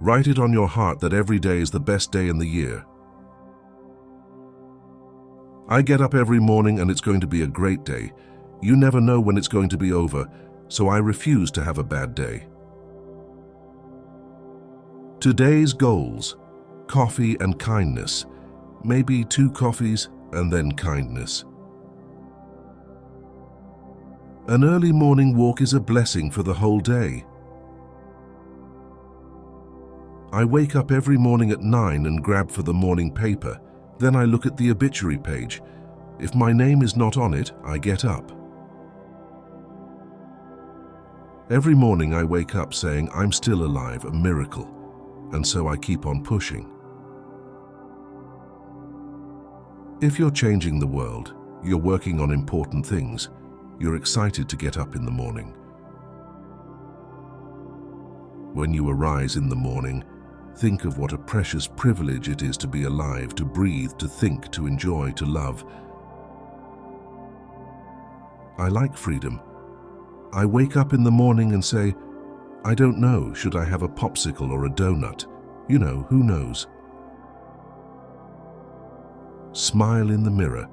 Write it on your heart that every day is the best day in the year. I get up every morning and it's going to be a great day. You never know when it's going to be over, so I refuse to have a bad day. Today's goals: coffee and kindness. Maybe 2 coffees and then kindness. An early morning walk is a blessing for the whole day. I wake up every morning at 9 and grab for the morning paper. Then I look at the obituary page. If my name is not on it, I get up. Every morning I wake up saying, I'm still alive, a miracle, and so I keep on pushing. If you're changing the world, you're working on important things, you're excited to get up in the morning. When you arise in the morning, think of what a precious privilege it is to be alive, to breathe, to think, to enjoy, to love. I like freedom. I wake up in the morning and say, I don't know, should I have a popsicle or a donut? You know, who knows? Smile in the mirror.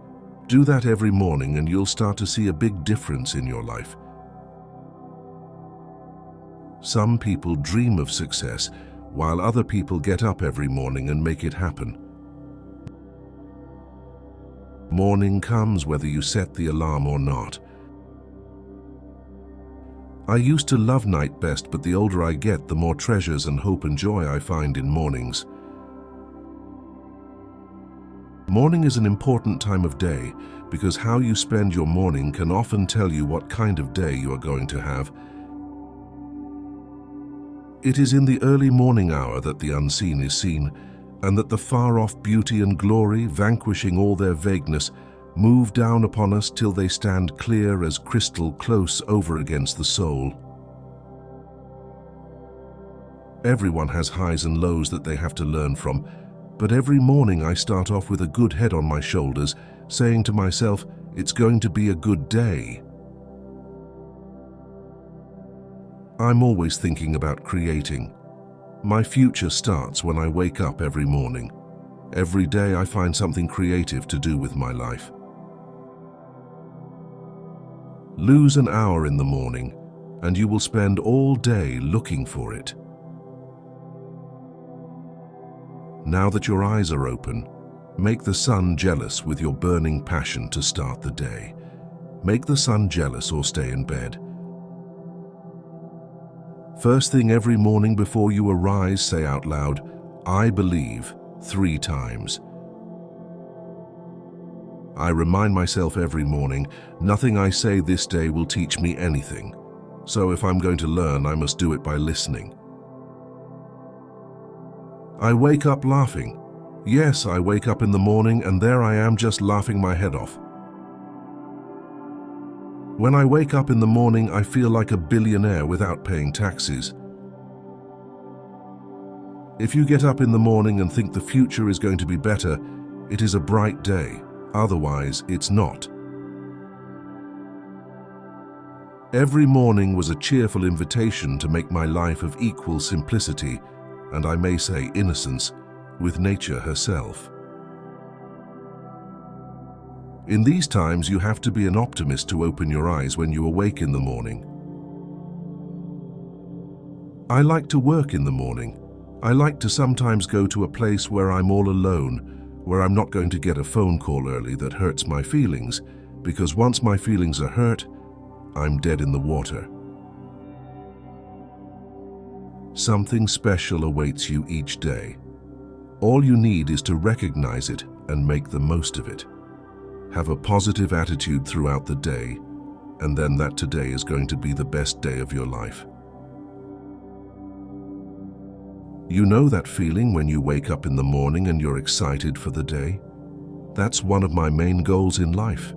Do that every morning and you'll start to see a big difference in your life. Some people dream of success, while other people get up every morning and make it happen. Morning comes whether you set the alarm or not. I used to love night best, but the older I get, the more treasures and hope and joy I find in mornings. Morning is an important time of day because how you spend your morning can often tell you what kind of day you are going to have. It is in the early morning hour that the unseen is seen, and that the far-off beauty and glory, vanquishing all their vagueness, move down upon us till they stand clear as crystal close over against the soul. Everyone has highs and lows that they have to learn from, but every morning I start off with a good head on my shoulders, saying to myself, it's going to be a good day. I'm always thinking about creating. My future starts when I wake up every morning. Every day I find something creative to do with my life. Lose an hour in the morning, and you will spend all day looking for it. Now that your eyes are open, make the sun jealous with your burning passion to start the day. Make the sun jealous or stay in bed. First thing every morning before you arise, say out loud, I believe, 3 times. I remind myself every morning, nothing I say this day will teach me anything. So if I'm going to learn, I must do it by listening. I wake up laughing. Yes, I wake up in the morning and there I am just laughing my head off. When I wake up in the morning, I feel like a billionaire without paying taxes. If you get up in the morning and think the future is going to be better, it is a bright day. Otherwise, it's not. Every morning was a cheerful invitation to make my life of equal simplicity, and I may say innocence, with nature herself. In these times, you have to be an optimist to open your eyes when you awake in the morning. I like to work in the morning. I like to sometimes go to a place where I'm all alone, where I'm not going to get a phone call early that hurts my feelings, because once my feelings are hurt, I'm dead in the water. Something special awaits you each day. All you need is to recognize it and make the most of it. Have a positive attitude throughout the day, and then that today is going to be the best day of your life. You know that feeling when you wake up in the morning and you're excited for the day? That's one of my main goals in life.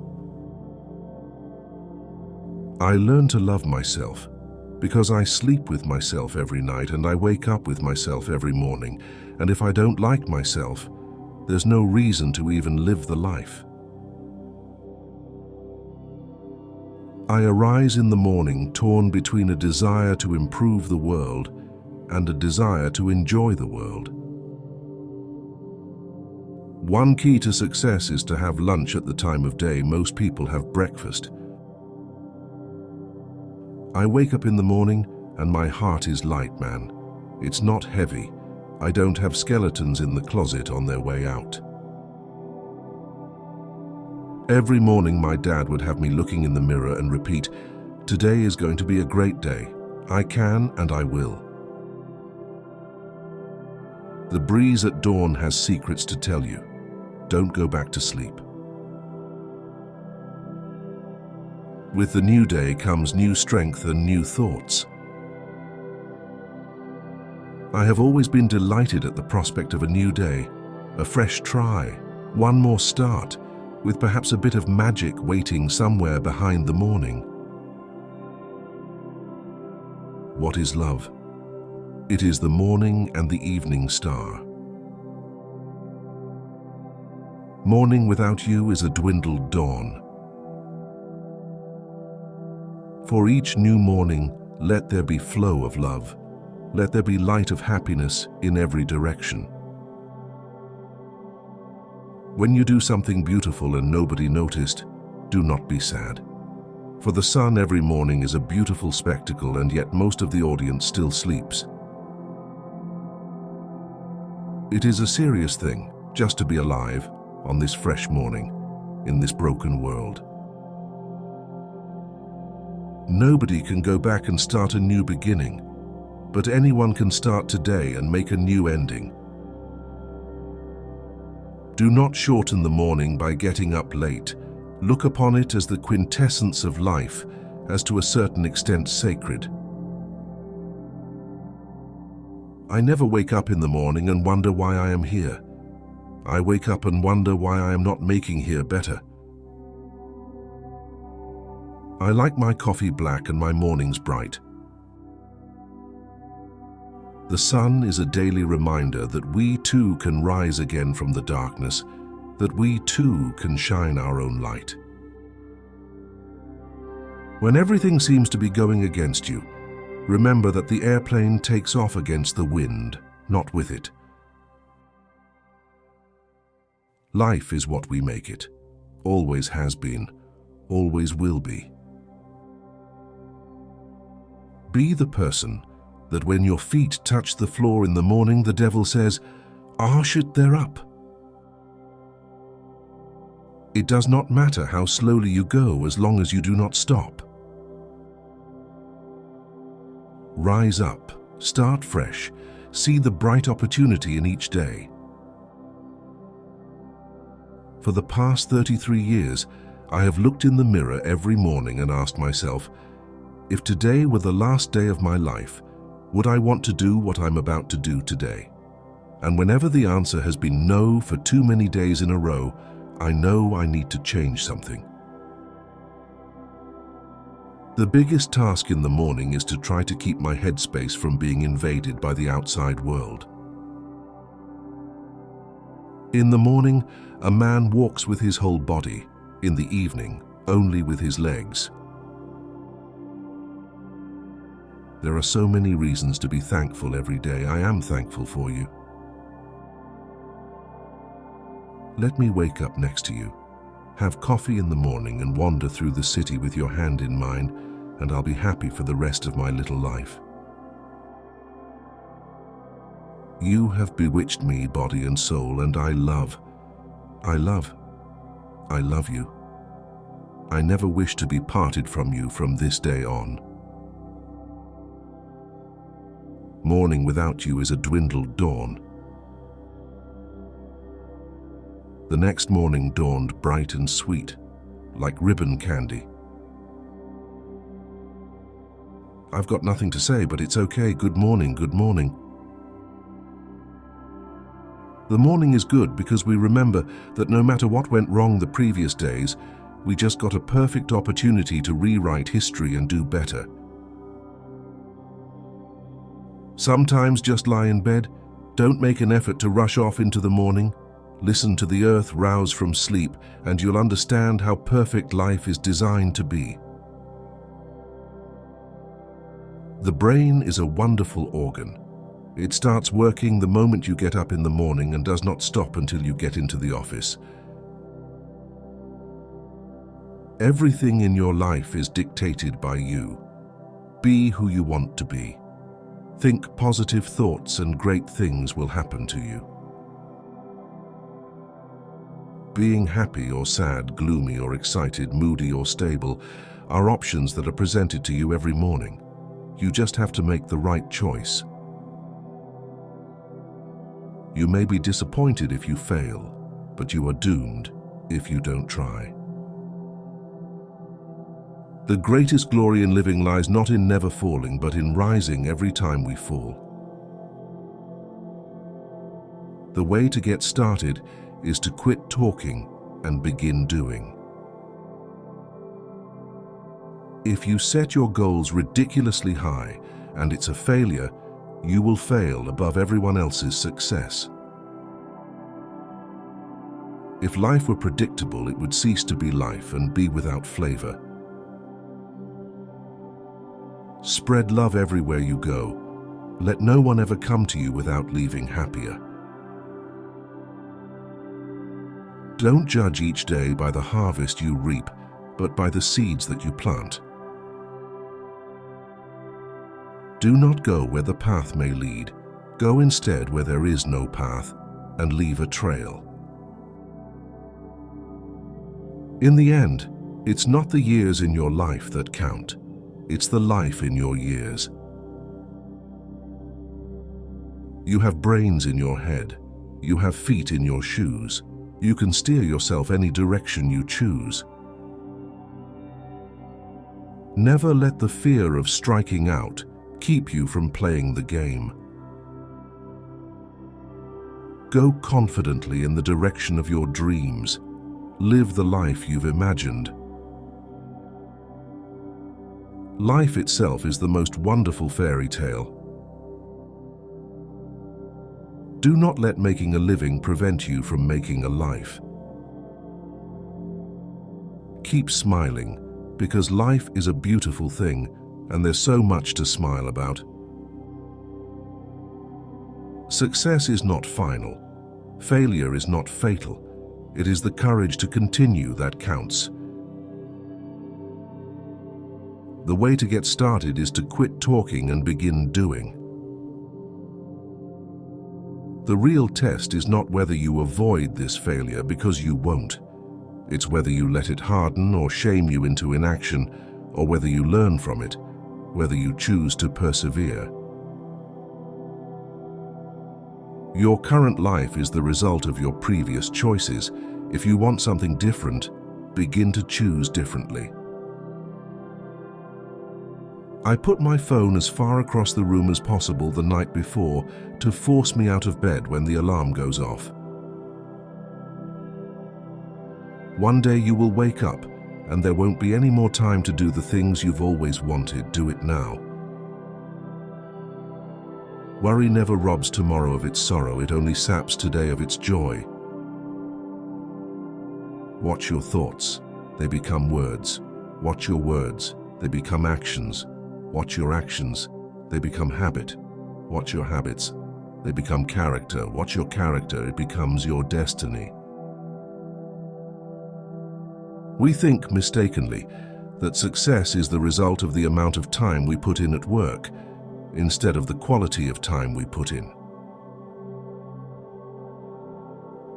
I learn to love myself because I sleep with myself every night and I wake up with myself every morning, and if I don't like myself, there's no reason to even live the life. I arise in the morning torn between a desire to improve the world and a desire to enjoy the world. One key to success is to have lunch at the time of day most people have breakfast. I wake up in the morning and my heart is light, man. It's not heavy. I don't have skeletons in the closet on their way out. Every morning my dad would have me looking in the mirror and repeat, "Today is going to be a great day. I can and I will." The breeze at dawn has secrets to tell you. Don't go back to sleep. With the new day comes new strength and new thoughts. I have always been delighted at the prospect of a new day, a fresh try, one more start, with perhaps a bit of magic waiting somewhere behind the morning. What is love? It is the morning and the evening star. Morning without you is a dwindled dawn. For each new morning, let there be flow of love. Let there be light of happiness in every direction. When you do something beautiful and nobody noticed, do not be sad. For the sun every morning is a beautiful spectacle, and yet most of the audience still sleeps. It is a serious thing just to be alive on this fresh morning in this broken world. Nobody can go back and start a new beginning, but anyone can start today and make a new ending. Do not shorten the morning by getting up late. Look upon it as the quintessence of life, as to a certain extent sacred. I never wake up in the morning and wonder why I am here. I wake up and wonder why I am not making here better. I like my coffee black and my mornings bright. The sun is a daily reminder that we too can rise again from the darkness, that we too can shine our own light. When everything seems to be going against you, remember that the airplane takes off against the wind, not with it. Life is what we make it, always has been, always will be. Be the person that when your feet touch the floor in the morning, the devil says, "Ah, shit, they're up." It does not matter how slowly you go as long as you do not stop. Rise up, start fresh, see the bright opportunity in each day. For the past 33 years, I have looked in the mirror every morning and asked myself, if today were the last day of my life, would I want to do what I'm about to do today? And whenever the answer has been no for too many days in a row, I know I need to change something. The biggest task in the morning is to try to keep my headspace from being invaded by the outside world. In the morning, a man walks with his whole body. In the evening, only with his legs. There are so many reasons to be thankful every day. I am thankful for you. Let me wake up next to you. Have coffee in the morning and wander through the city with your hand in mine, and I'll be happy for the rest of my little life. You have bewitched me, body and soul, and I love you. I never wish to be parted from you from this day on. Morning without you is a dwindled dawn. The next morning dawned bright and sweet, like ribbon candy. I've got nothing to say, but it's okay. Good morning, good morning. The morning is good because we remember that no matter what went wrong the previous days, we just got a perfect opportunity to rewrite history and do better. Sometimes just lie in bed. Don't make an effort to rush off into the morning. Listen to the earth rouse from sleep, and you'll understand how perfect life is designed to be. The brain is a wonderful organ. It starts working the moment you get up in the morning and does not stop until you get into the office. Everything in your life is dictated by you. Be who you want to be. Think positive thoughts and great things will happen to you. Being happy or sad, gloomy or excited, moody or stable are options that are presented to you every morning. You just have to make the right choice. You may be disappointed if you fail, but you are doomed if you don't try. The greatest glory in living lies not in never falling, but in rising every time we fall. The way to get started is to quit talking and begin doing. If you set your goals ridiculously high and it's a failure, you will fail above everyone else's success. If life were predictable, it would cease to be life and be without flavor. Spread love everywhere you go. Let no one ever come to you without leaving happier. Don't judge each day by the harvest you reap, but by the seeds that you plant. Do not go where the path may lead. Go instead where there is no path, and leave a trail. In the end, it's not the years in your life that count. It's the life in your years. You have brains in your head. You have feet in your shoes. You can steer yourself any direction you choose. Never let the fear of striking out keep you from playing the game. Go confidently in the direction of your dreams. Live the life you've imagined. Life itself is the most wonderful fairy tale. Do not let making a living prevent you from making a life. Keep smiling, because life is a beautiful thing, and there's so much to smile about. Success is not final. Failure is not fatal. It is the courage to continue that counts. The way to get started is to quit talking and begin doing. The real test is not whether you avoid this failure, because you won't. It's whether you let it harden or shame you into inaction, or whether you learn from it, whether you choose to persevere. Your current life is the result of your previous choices. If you want something different, begin to choose differently. I put my phone as far across the room as possible the night before to force me out of bed when the alarm goes off. One day you will wake up and there won't be any more time to do the things you've always wanted. Do it now. Worry never robs tomorrow of its sorrow, it only saps today of its joy. Watch your thoughts, they become words. Watch your words, they become actions. Watch your actions, they become habit. Watch your habits, they become character. Watch your character, it becomes your destiny. We think, mistakenly, that success is the result of the amount of time we put in at work, instead of the quality of time we put in.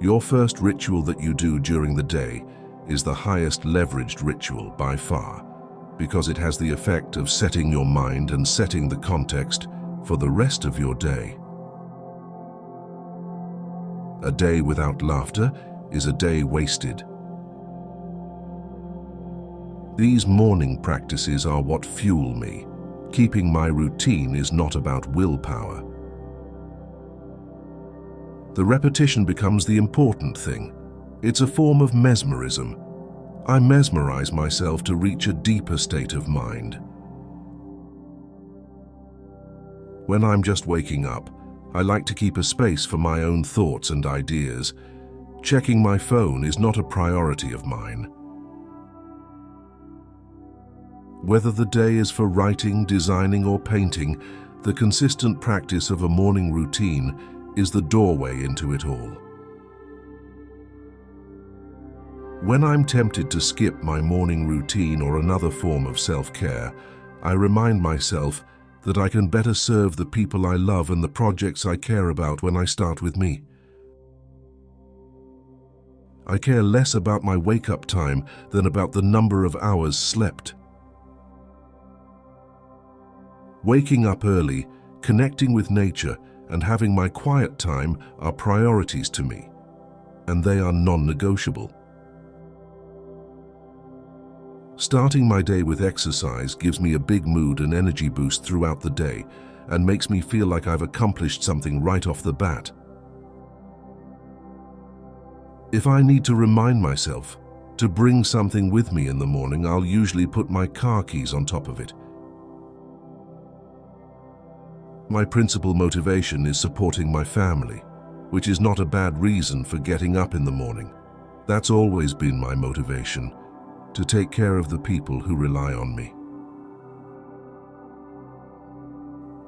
Your first ritual that you do during the day is the highest leveraged ritual by far, because it has the effect of setting your mind and setting the context for the rest of your day. A day without laughter is a day wasted. These morning practices are what fuel me. Keeping my routine is not about willpower. The repetition becomes the important thing. It's a form of mesmerism. I mesmerize myself to reach a deeper state of mind. When I'm just waking up, I like to keep a space for my own thoughts and ideas. Checking my phone is not a priority of mine. Whether the day is for writing, designing, or painting, The consistent practice of a morning routine is the doorway into it all. When I'm tempted to skip my morning routine or another form of self-care, I remind myself that I can better serve the people I love and the projects I care about when I start with me. I care less about my wake-up time than about the number of hours slept. Waking up early, connecting with nature, and having my quiet time are priorities to me, and they are non-negotiable. Starting my day with exercise gives me a big mood and energy boost throughout the day and makes me feel like I've accomplished something right off the bat. If I need to remind myself to bring something with me in the morning, I'll usually put my car keys on top of it. My principal motivation is supporting my family, which is not a bad reason for getting up in the morning. That's always been my motivation, to take care of the people who rely on me.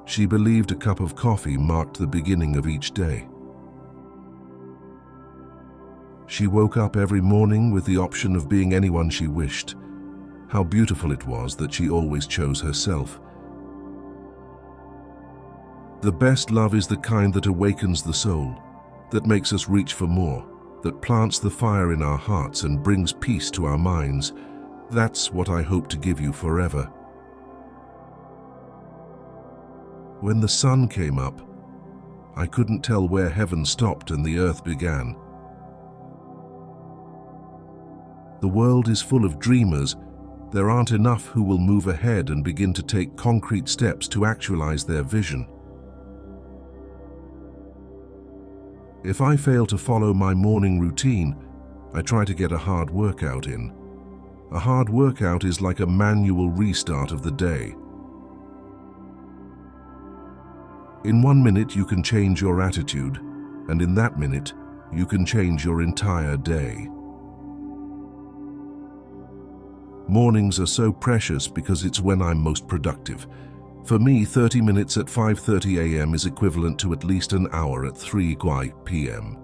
She believed a cup of coffee marked the beginning of each day. She woke up every morning with the option of being anyone she wished. How beautiful it was that she always chose herself. The best love is the kind that awakens the soul, that makes us reach for more, that plants the fire in our hearts and brings peace to our minds. That's what I hope to give you forever. When the sun came up, I couldn't tell where heaven stopped and the earth began. The world is full of dreamers. There aren't enough who will move ahead and begin to take concrete steps to actualize their vision. If I fail to follow my morning routine, I try to get a hard workout in. A hard workout is like a manual restart of the day. In 1 minute you can change your attitude, and in that minute you can change your entire day. Mornings are so precious because it's when I'm most productive. For me, 30 minutes at 5:30 a.m. is equivalent to at least an hour at 3 p.m.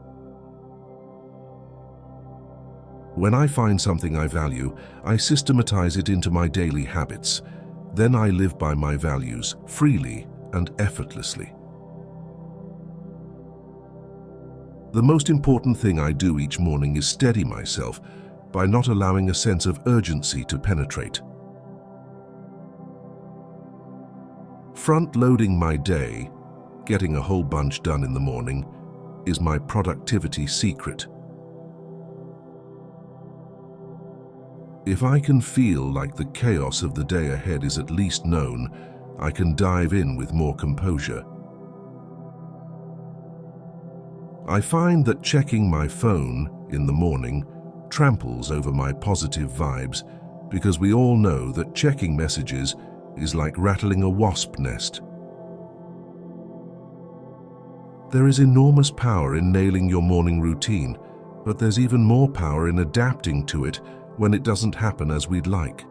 When I find something I value, I systematize it into my daily habits. Then I live by my values, freely and effortlessly. The most important thing I do each morning is steady myself by not allowing a sense of urgency to penetrate. Front-loading my day, getting a whole bunch done in the morning, is my productivity secret. If I can feel like the chaos of the day ahead is at least known, I can dive in with more composure. I find that checking my phone in the morning tramples over my positive vibes because we all know that checking messages is like rattling a wasp nest. There is enormous power in nailing your morning routine, but there's even more power in adapting to it when it doesn't happen as we'd like.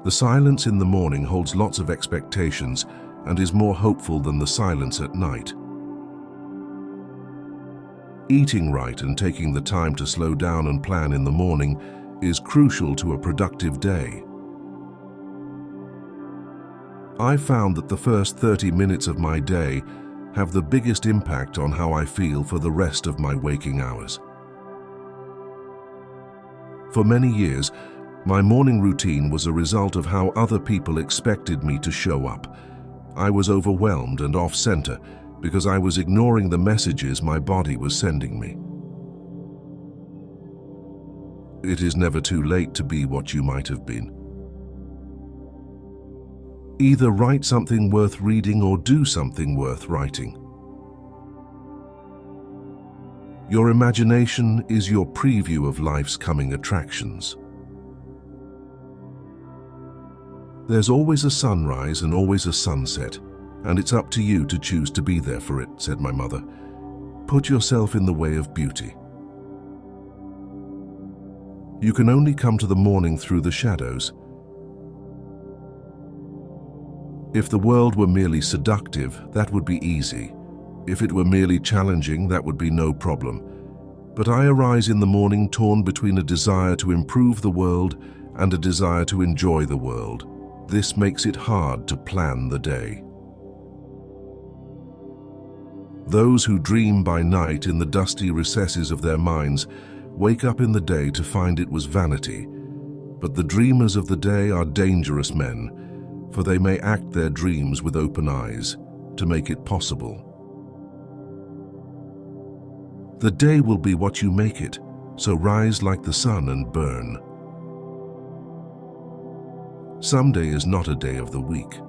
The silence in the morning holds lots of expectations and is more hopeful than the silence at night. Eating right and taking the time to slow down and plan in the morning is crucial to a productive day. I found that the first 30 minutes of my day have the biggest impact on how I feel for the rest of my waking hours. For many years, my morning routine was a result of how other people expected me to show up. I was overwhelmed and off-center because I was ignoring the messages my body was sending me. It is never too late to be what you might have been. Either write something worth reading or do something worth writing. Your imagination is your preview of life's coming attractions. There's always a sunrise and always a sunset, and it's up to you to choose to be there for it, said my mother. Put yourself in the way of beauty. You can only come to the morning through the shadows. If the world were merely seductive, that would be easy. If it were merely challenging, that would be no problem. But I arise in the morning torn between a desire to improve the world and a desire to enjoy the world. This makes it hard to plan the day. Those who dream by night in the dusty recesses of their minds wake up in the day to find it was vanity. But the dreamers of the day are dangerous men, for they may act their dreams with open eyes to make it possible. The day will be what you make it, so rise like the sun and burn. Someday is not a day of the week.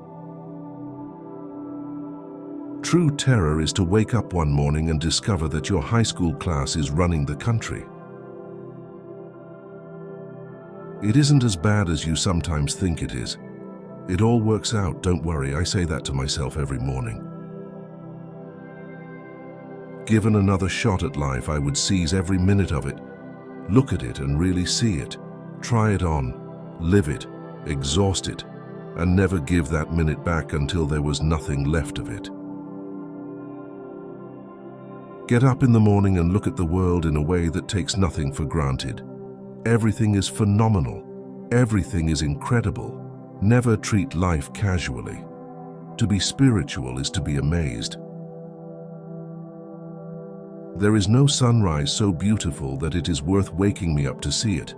True terror is to wake up one morning and discover that your high school class is running the country. It isn't as bad as you sometimes think it is. It all works out, don't worry, I say that to myself every morning. Given another shot at life, I would seize every minute of it, look at it and really see it, try it on, live it, exhaust it, and never give that minute back until there was nothing left of it. Get up in the morning and look at the world in a way that takes nothing for granted. Everything is phenomenal. Everything is incredible. Never treat life casually. To be spiritual is to be amazed. There is no sunrise so beautiful that it is worth waking me up to see it.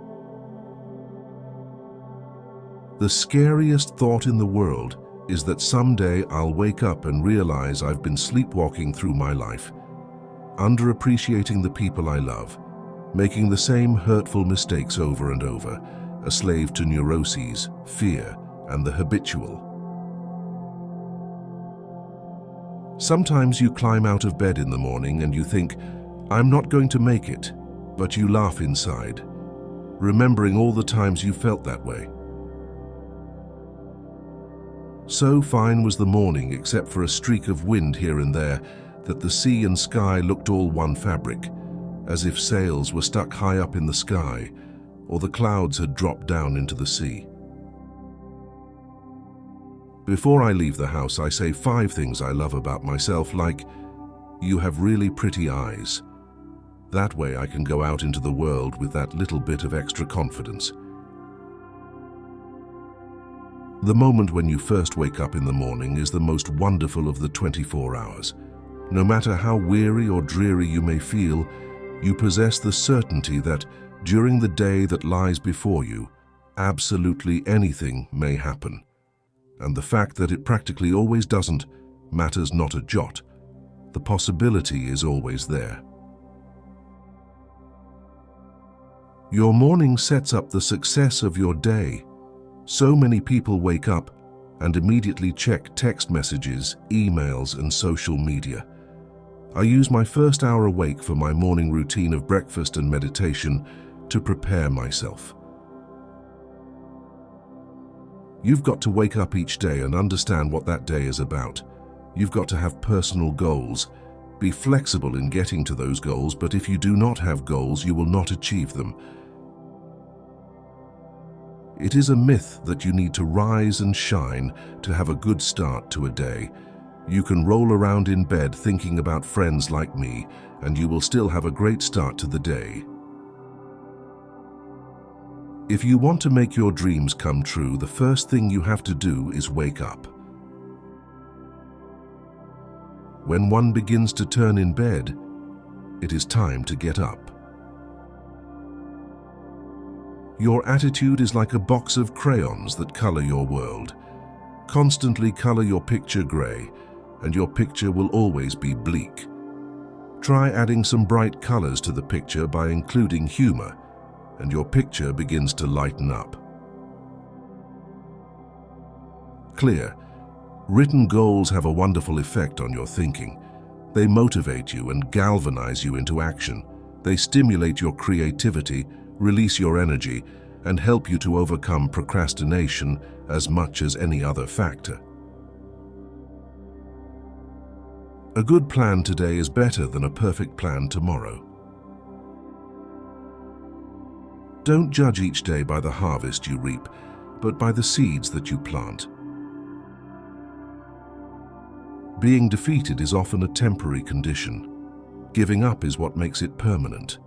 The scariest thought in the world is that someday I'll wake up and realize I've been sleepwalking through my life, underappreciating the people I love, making the same hurtful mistakes over and over, a slave to neuroses, fear, and the habitual. Sometimes you climb out of bed in the morning and you think, I'm not going to make it, but you laugh inside, remembering all the times you felt that way. So fine was the morning, except for a streak of wind here and there, that the sea and sky looked all one fabric, as if sails were stuck high up in the sky, or the clouds had dropped down into the sea. Before I leave the house, I say 5 things I love about myself, like, you have really pretty eyes. That way I can go out into the world with that little bit of extra confidence. The moment when you first wake up in the morning is the most wonderful of the 24 hours. No matter how weary or dreary you may feel, you possess the certainty that during the day that lies before you, absolutely anything may happen. And the fact that it practically always doesn't matters not a jot. The possibility is always there. Your morning sets up the success of your day. So many people wake up and immediately check text messages, emails, and social media. I use my first hour awake for my morning routine of breakfast and meditation to prepare myself. You've got to wake up each day and understand what that day is about. You've got to have personal goals. Be flexible in getting to those goals, but if you do not have goals, you will not achieve them. It is a myth that you need to rise and shine to have a good start to a day. You can roll around in bed thinking about friends like me, and you will still have a great start to the day. If you want to make your dreams come true, the first thing you have to do is wake up. When one begins to turn in bed, it is time to get up. Your attitude is like a box of crayons that color your world. Constantly color your picture gray, and your picture will always be bleak. Try adding some bright colors to the picture by including humor, and your picture begins to lighten up. Clear. Written goals have a wonderful effect on your thinking. They motivate you and galvanize you into action. They stimulate your creativity, release your energy, and help you to overcome procrastination as much as any other factor. A good plan today is better than a perfect plan tomorrow. Don't judge each day by the harvest you reap, but by the seeds that you plant. Being defeated is often a temporary condition. Giving up is what makes it permanent.